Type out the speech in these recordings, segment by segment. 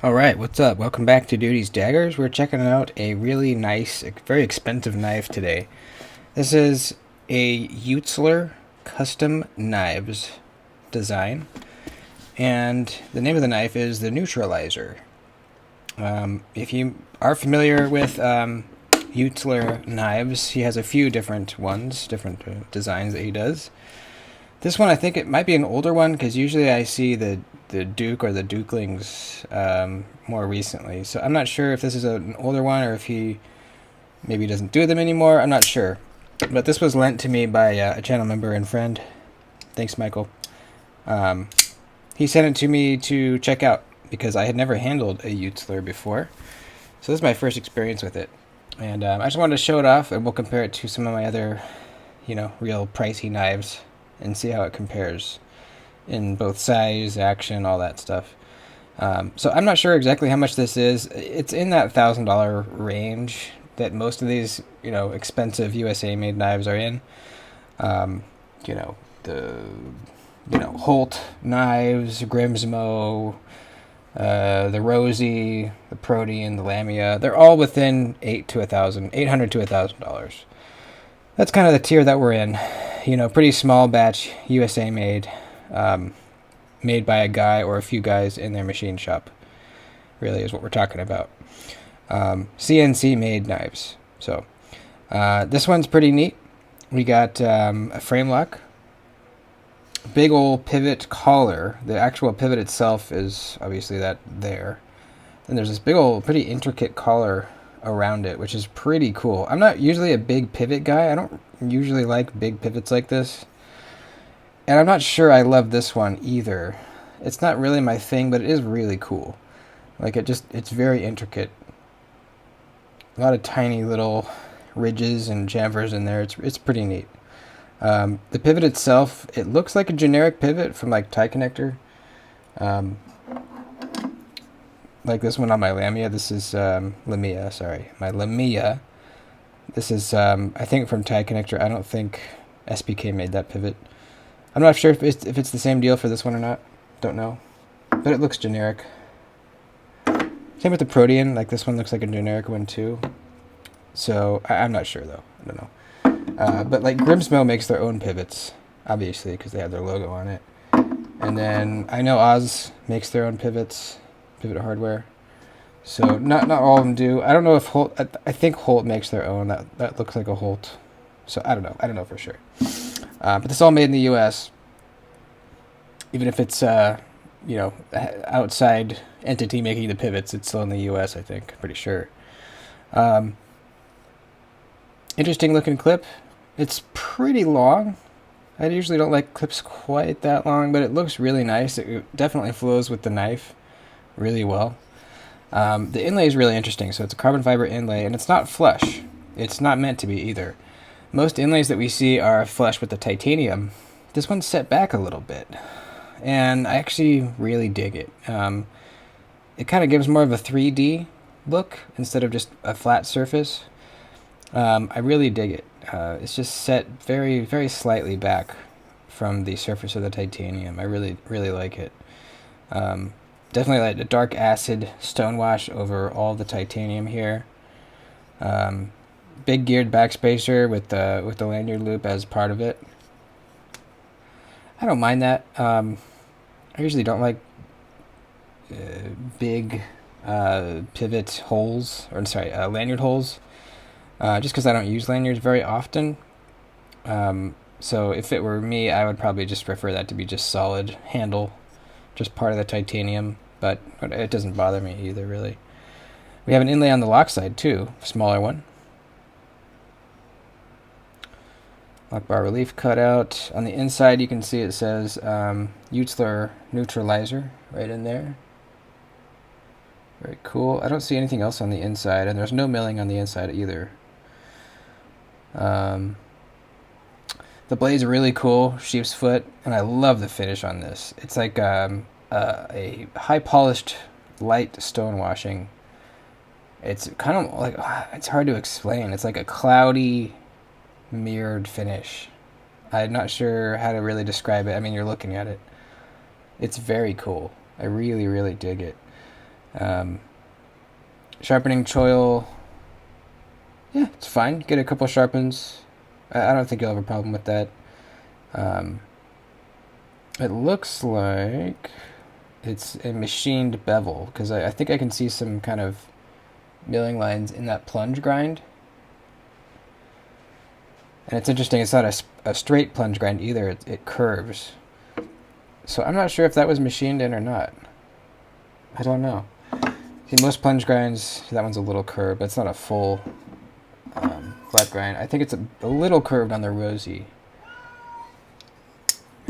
Alright, what's up? Welcome back to Duty's Daggers. We're checking out a really nice, very expensive knife today. This is a Eutsler custom knives design, and the name of the knife is the Neutralizer. If you are familiar with Eutsler knives, he has a few different ones, different designs that he does. This one, I think it might be an older one, because usually I see the Duke or the Dukelings more recently. So I'm not sure if this is an older one or if he maybe doesn't do them anymore. I'm not sure. But this was lent to me by a channel member and friend. Thanks, Michael. He sent it to me to check out because I had never handled a Eutsler before. So this is my first experience with it. And I just wanted to show it off, and we'll compare it to some of my other, real pricey knives and see how it compares in both size, action, all that stuff. So I'm not sure exactly how much this is. It's in that $1,000 range that most of these, expensive USA-made knives are in. The Holt knives, Grimsmo, the Rosie, the Protean, the Lamia. They're all within $800 to $1,000. That's kind of the tier that we're in. Pretty small batch, USA made. Made by a guy or a few guys in their machine shop, really is what we're talking about. CNC made knives. So this one's pretty neat. We got a frame lock, big old pivot collar. The actual pivot itself is obviously that there. And there's this big old, pretty intricate collar around it, which is pretty cool. I'm not usually a big pivot guy. I don't usually like big pivots like this. And I'm not sure I love this one either. It's not really my thing, but it is really cool. Like it's very intricate. A lot of tiny little ridges and chamfers in there. It's pretty neat. The pivot itself, it looks like a generic pivot from like tie connector. Like this one on my Lamia. This is Lamia, sorry. My Lamia. This is I think from tie connector. I don't think SPK made that pivot. I'm not sure if it's the same deal for this one or not. Don't know. But it looks generic. Same with the Protean. Like this one looks like a generic one too. So I'm not sure though. I don't know. But like Grimsmo makes their own pivots, obviously, because they have their logo on it. And then I know Oz makes their own pivots, pivot hardware. So not all of them do. I don't know if Holt. I think Holt makes their own. That looks like a Holt. So I don't know. I don't know for sure. But this is all made in the U.S. Even if it's, outside entity making the pivots, it's still in the U.S., I think. Pretty sure. Interesting looking clip. It's pretty long. I usually don't like clips quite that long, but it looks really nice. It definitely flows with the knife really well. The inlay is really interesting. So it's a carbon fiber inlay, and it's not flush. It's not meant to be either. Most inlays that we see are flush with the titanium. This one's set back a little bit, and I actually really dig it. It kind of gives more of a 3D look instead of just a flat surface. I really dig it. It's just set very, very slightly back from the surface of the titanium. I really, really like it. Definitely like the dark acid stonewash over all the titanium here. Big geared backspacer with the lanyard loop as part of it. I don't mind that. I usually don't like big pivot holes, or sorry, lanyard holes, just because I don't use lanyards very often. So if it were me, I would probably just prefer that to be just solid handle, just part of the titanium, but it doesn't bother me either, really. We have an inlay on the lock side too, smaller one. Lock bar relief cutout. On the inside, you can see it says Eutsler Neutralizer right in there. Very cool. I don't see anything else on the inside, and there's no milling on the inside either. The blade's are really cool, sheep's foot, and I love the finish on this. It's like a high polished, light stone washing. It's kind of like, it's hard to explain. It's like a cloudy, mirrored finish. I'm not sure how to really describe it. I mean, you're looking at it. It's very cool. I really, really dig it. Sharpening choil, yeah, it's fine. Get a couple sharpens. I don't think you'll have a problem with that. It looks like it's a machined bevel, because I think I can see some kind of milling lines in that plunge grind. And it's interesting, it's not a straight plunge grind either, it curves. So I'm not sure if that was machined in or not. I don't know. See, most plunge grinds, that one's a little curved, but it's not a full flat grind. I think it's a little curved on the rosy.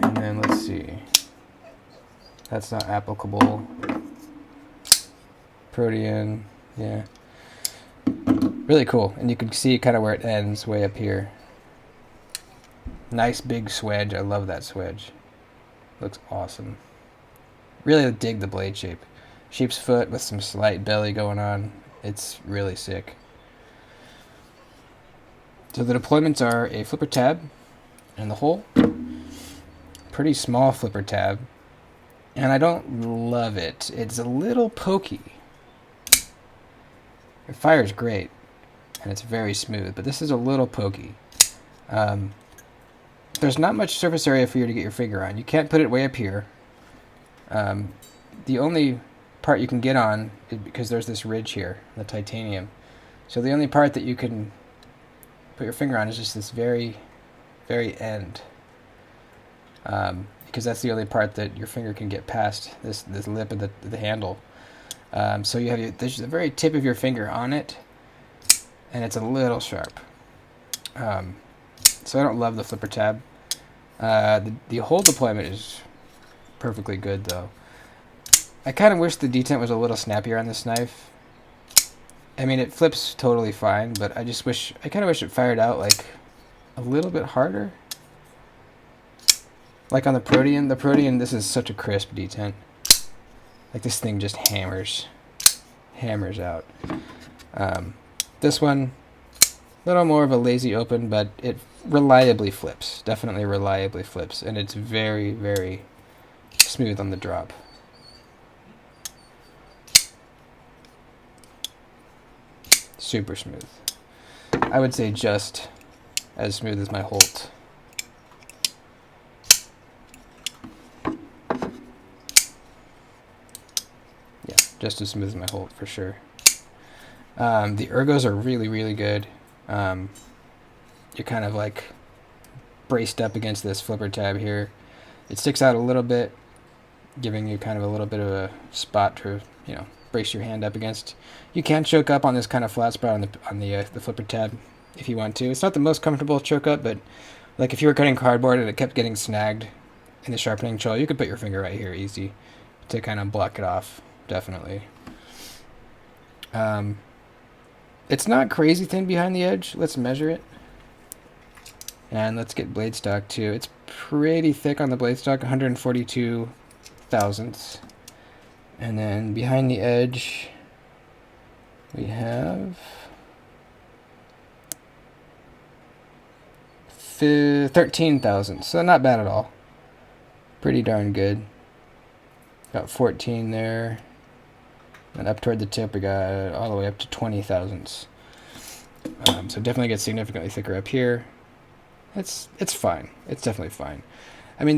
And then let's see. That's not applicable. Protean, yeah. Really cool. And you can see kind of where it ends way up here. Nice big swedge. I love that swedge. Looks awesome. Really dig the blade shape. Sheep's foot with some slight belly going on. It's really sick. So the deployments are a flipper tab and the hole. Pretty small flipper tab. And I don't love it. It's a little pokey. It fires great. And it's very smooth. But this is a little pokey. There's not much surface area for you to get your finger on. You can't put it way up here. The only part you can get on is because there's this ridge here, the titanium. So the only part that you can put your finger on is just this very, very end. Because that's the only part that your finger can get past this lip of the handle. So you have there's the very tip of your finger on it, and it's a little sharp. So I don't love the flipper tab. The whole deployment is perfectly good though. I kind of wish the detent was a little snappier on this knife. I mean, it flips totally fine, but I kind of wish it fired out like a little bit harder. Like on the Protean. The Protean, this is such a crisp detent. Like this thing just hammers out. This one, a little more of a lazy open, but it reliably flips. Definitely reliably flips, and it's very, very smooth on the drop. Super smooth. I would say just as smooth as my Holt. Yeah, just as smooth as my Holt for sure. The ergos are really, really good. You're kind of like braced up against this flipper tab here. It sticks out a little bit, giving you kind of a little bit of a spot to, brace your hand up against. You can choke up on this kind of flat spot on the flipper tab if you want to. It's not the most comfortable choke up, but like if you were cutting cardboard and it kept getting snagged in the sharpening choil, you could put your finger right here easy to kind of block it off. Definitely. It's not crazy thin behind the edge. Let's measure it. And let's get blade stock too. It's pretty thick on the blade stock, 142 thousandths. And then behind the edge, we have 13 thousandths. So not bad at all. Pretty darn good. Got 14 there. And up toward the tip, we got all the way up to 20 thousandths. So definitely gets significantly thicker up here. It's fine. It's definitely fine. I mean,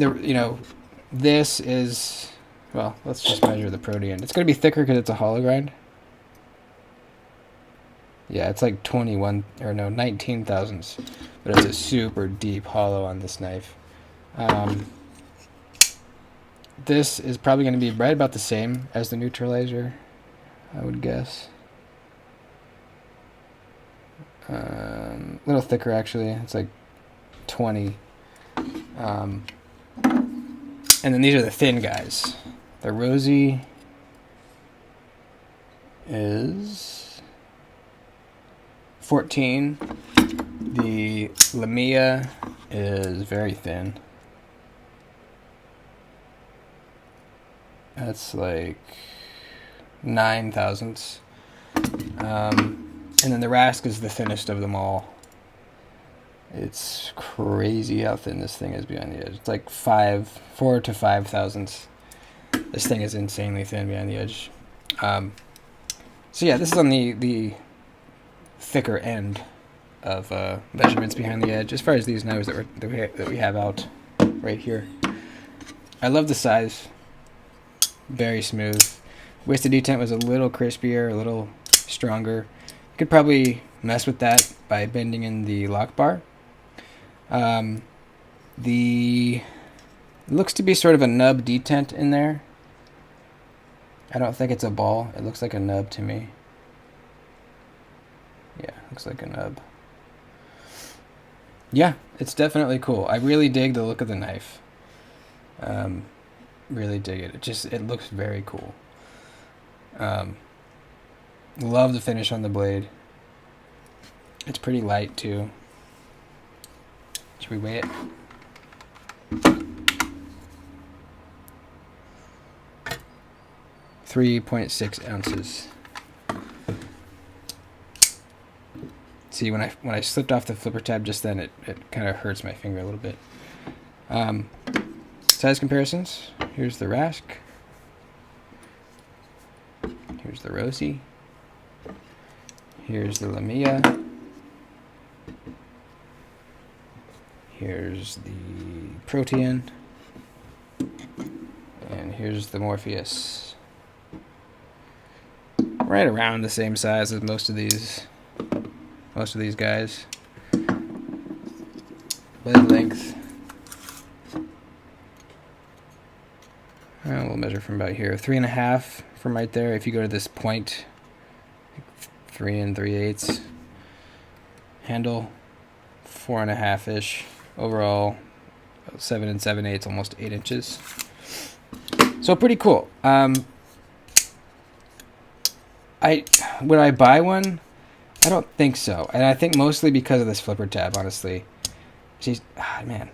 this is, well, let's just measure the Protean. It's going to be thicker because it's a hollow grind. Yeah, it's like 19 thousandths. But it's a super deep hollow on this knife. This is probably going to be right about the same as the Neutralizer, I would guess. A little thicker actually. It's like 20. And then these are the thin guys. The Rosy is 14. The Lamia is very thin. That's like 9 thousandths. And then the Rask is the thinnest of them all. It's crazy how thin this thing is behind the edge. It's like 4 to 5 thousandths. This thing is insanely thin behind the edge. So yeah, this is on the thicker end of measurements behind the edge as far as these knives that we have out right here. I love the size. Very smooth. Wish the detent was a little crispier, a little stronger. You could probably mess with that by bending in the lock bar. It looks to be sort of a nub detent in there. I don't think it's a ball. It looks like a nub to me. Yeah, looks like a nub. Yeah, it's definitely cool. I really dig the look of the knife. Really dig it. It looks very cool. Love the finish on the blade. It's pretty light too. Should we weigh it? .6 ounces. See, when I slipped off the flipper tab just then, it kind of hurts my finger a little bit. Size comparisons. Here's the Rask. Here's the Rosie. Here's the Lamia. Here's the Protean. And here's the Morpheus. Right around the same size as most of these guys. Blade length. We'll measure from about here. 3.5 from right there. If you go to this point, 3 3/8. Handle 4.5-ish. Overall, 7 7/8, almost 8 inches. So pretty cool. Would I buy one? I don't think so, and I think mostly because of this flipper tab. Honestly, man,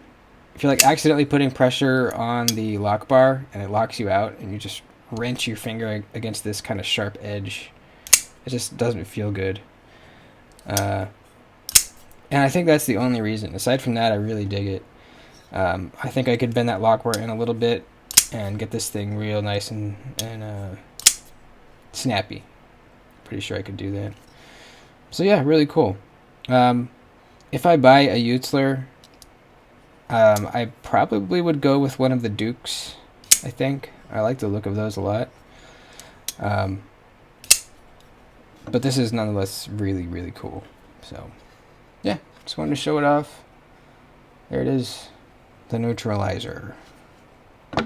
if you're like accidentally putting pressure on the lock bar and it locks you out, and you just wrench your finger against this kind of sharp edge, it just doesn't feel good. And I think that's the only reason. Aside from that, I really dig it. I think I could bend that lock bar in a little bit and get this thing real nice and snappy. Pretty sure I could do that. So yeah, really cool. If I buy a Eutsler, I probably would go with one of the Dukes, I think. I like the look of those a lot. But this is nonetheless really, really cool. So yeah, just wanted to show it off. There it is, the Neutralizer.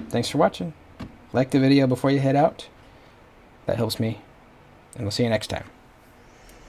Thanks for watching. Like the video before you head out. That helps me. And we'll see you next time.